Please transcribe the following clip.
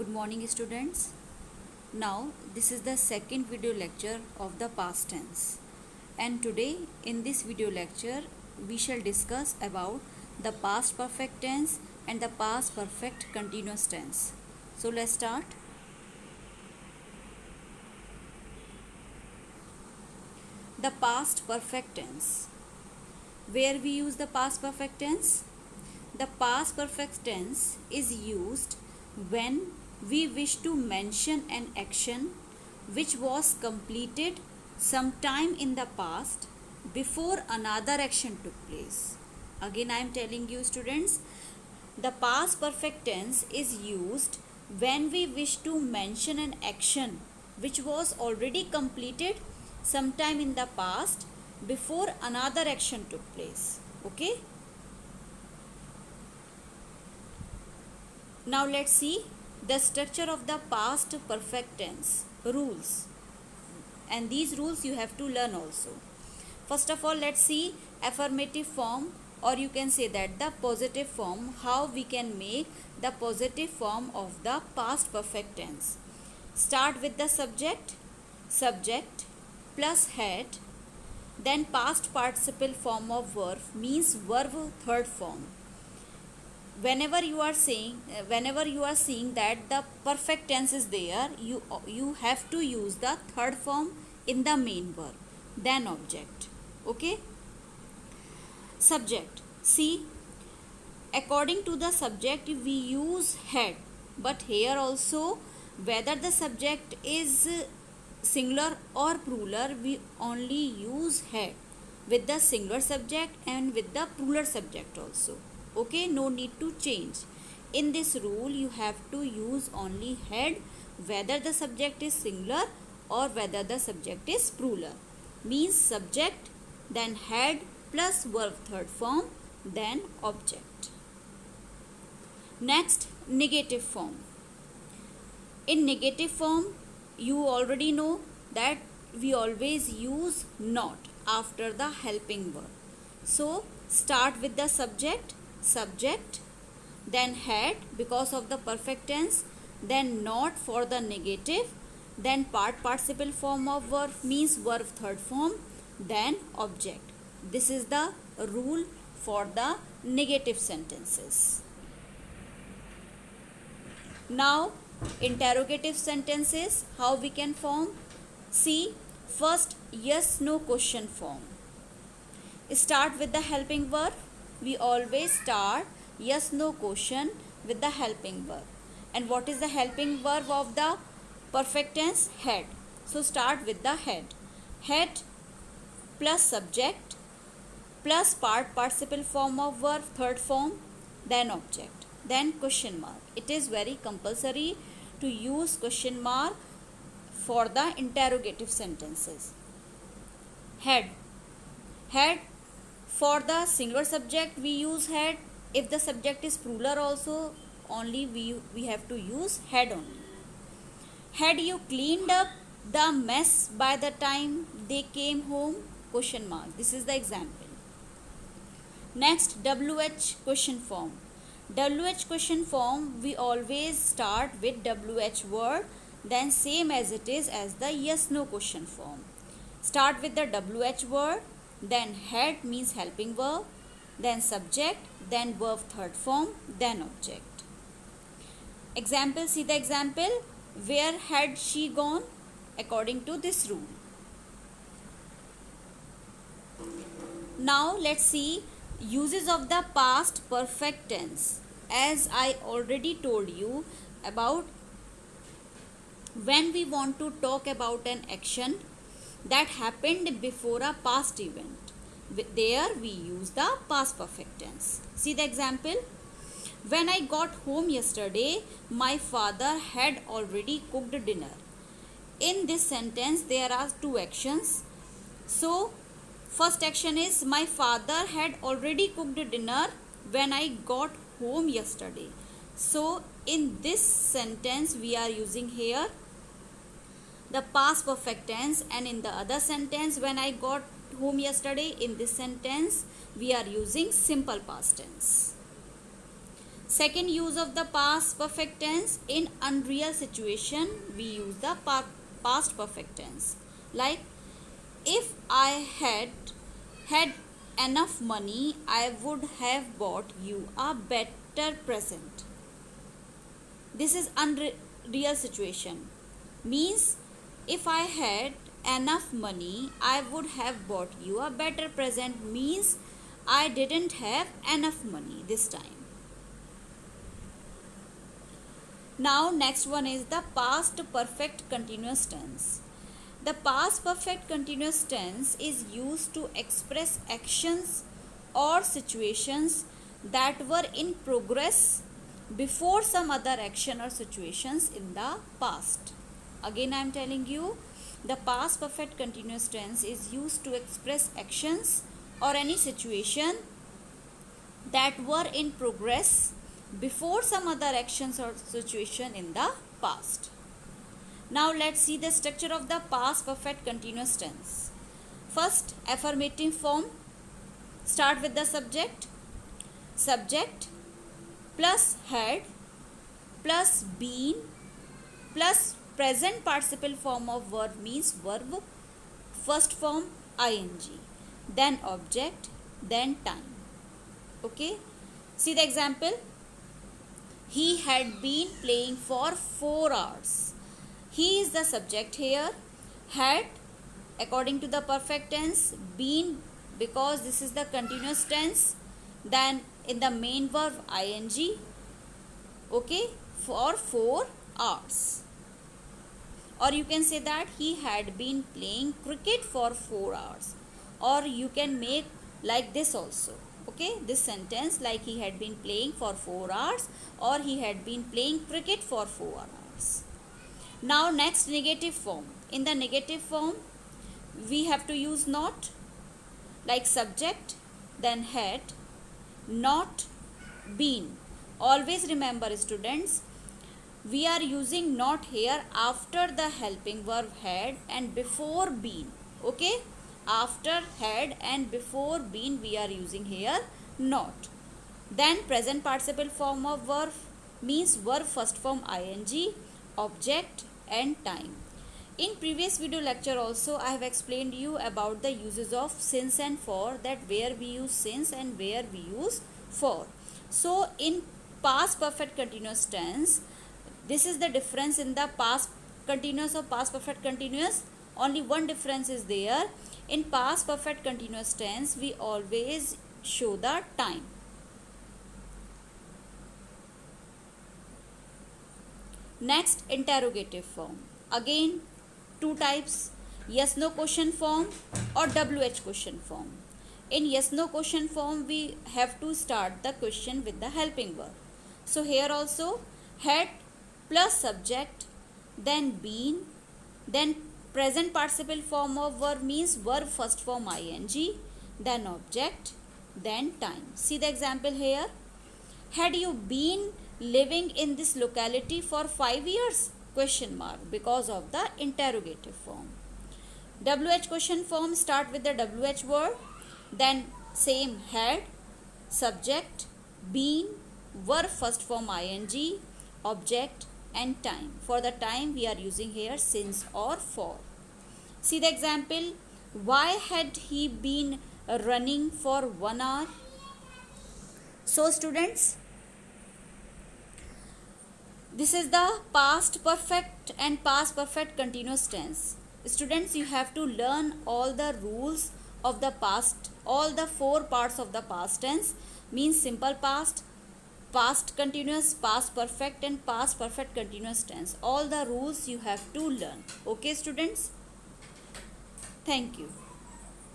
Good morning, students. Now, this is the second video lecture of the past tense. And today, in this video lecture, we shall discuss about the past perfect tense and the past perfect continuous tense. So, let's start. The past perfect tense. Where we use the past perfect tense? The past perfect tense is used when we wish to mention an action which was completed sometime in the past before another action took place. Again, I am telling you, students, the past perfect tense is used when we wish to mention an action which was already completed sometime in the past before another action took place. Okay? Now let's see the structure of the past perfect tense rules, and these rules you have to learn also. First of all, let's see affirmative form, or you can say that the positive form, how we can make the positive form of the past perfect tense. Start with the subject plus had, then past participle form of verb means verb third form. Whenever you are seeing that the perfect tense is there, you have to use the third form in the main verb, then object. Okay? Subject. See, according to the subject we use had, but here also whether the subject is singular or plural, we only use had with the singular subject and with the plural subject also. Okay, no need to change. In this rule you have to use only had whether the subject is singular or whether the subject is plural. Means subject, then had plus verb third form, then object. Next, negative form. In negative form, you already know that we always use not after the helping verb. So start with the subject, then had because of the perfect tense, then not for the negative, then participle form of verb means verb third form, then object. This is the rule for the negative sentences. Now, interrogative sentences, how we can form? See, first yes no question form. Start with the helping verb. We always start yes no question with the helping verb. And what is the helping verb of the perfect tense? Had. So start with the had. Had plus subject plus participle form of verb third form, then object, then question mark. It is very compulsory to use question mark for the interrogative sentences. Had. For the singular subject we use had. If the subject is plural also, only we have to use had only. Had you cleaned up the mess by the time they came home? Question mark. This is the example. Next, WH question form. WH question form, we always start with WH word, then same as it is as the yes no question form. Start with the WH word, then had means helping verb, then subject, then verb third form, then object. Example, see the example. Where had she gone? According to this rule. Now let's see uses of the past perfect tense. As I already told you about, when we want to talk about an action that happened before a past event, there we use the past perfect tense. See the example. When I got home yesterday, my father had already cooked dinner. In this sentence there are two actions. So first action is my father had already cooked dinner when I got home yesterday. So in this sentence we are using here the past perfect tense, and in the other sentence when I got home yesterday, in this sentence we are using simple past tense. Second use of the past perfect tense, in unreal situation we use the past perfect tense. Like, if I had enough money, I would have bought you a better present. This is unreal situation. Means, if I had enough money, I would have bought you a better present. Means, I didn't have enough money this time. Now next one is the past perfect continuous tense. The past perfect continuous tense is used to express actions or situations that were in progress before some other action or situations in the past. Again I am telling you, the past perfect continuous tense is used to express actions or any situation that were in progress before some other actions or situation in the past. Now let's see the structure of the past perfect continuous tense. First, affirmative form. Start with the subject. Subject plus had plus been plus present participle form of verb means verb, first form ing, then object, then time. Okay, see the example. He had been playing for 4 hours. He is the subject here. Had, according to the perfect tense. Been, because this is the continuous tense. Then in the main verb ing. Okay, for 4 hours. Or you can say that he had been playing cricket for 4 hours. Or you can make like this also. Okay, this sentence, like he had been playing for 4 hours or he had been playing cricket for 4 hours. Now next, negative form. In the negative form we have to use not, like subject, then had, not, been. Always remember students, we are using not here after the helping verb had and before been. Okay, after had and before been we are using here not. Then present participle form of verb means verb first form ing, object and time. In previous video lecture also I have explained you about the uses of since and for, that where we use since and where we use for. So in past perfect continuous tense, this is the difference in the past continuous or past perfect continuous. Only one difference is there. In past perfect continuous tense we always show the time. Next, interrogative form. Again two types, yes no question form or WH question form. In yes no question form we have to start the question with the helping verb. So here also had plus subject, then been, then present participle form of verb means verb first form ing, then object, then time. See the example here. Had you been living in this locality for 5 years? Question mark, because of the interrogative form. WH question form, start with the WH word, then same had, subject, been, verb first form ing, object and time. For the time we are using here since or for. See the example. Why had he been running for 1 hour? So students, this is the past perfect and past perfect continuous tense. Students, you have to learn all the rules of the past, all the 4 parts of the past tense, means simple past, past continuous, past perfect and past perfect continuous tense. All the rules you have to learn. Okay students? Thank you.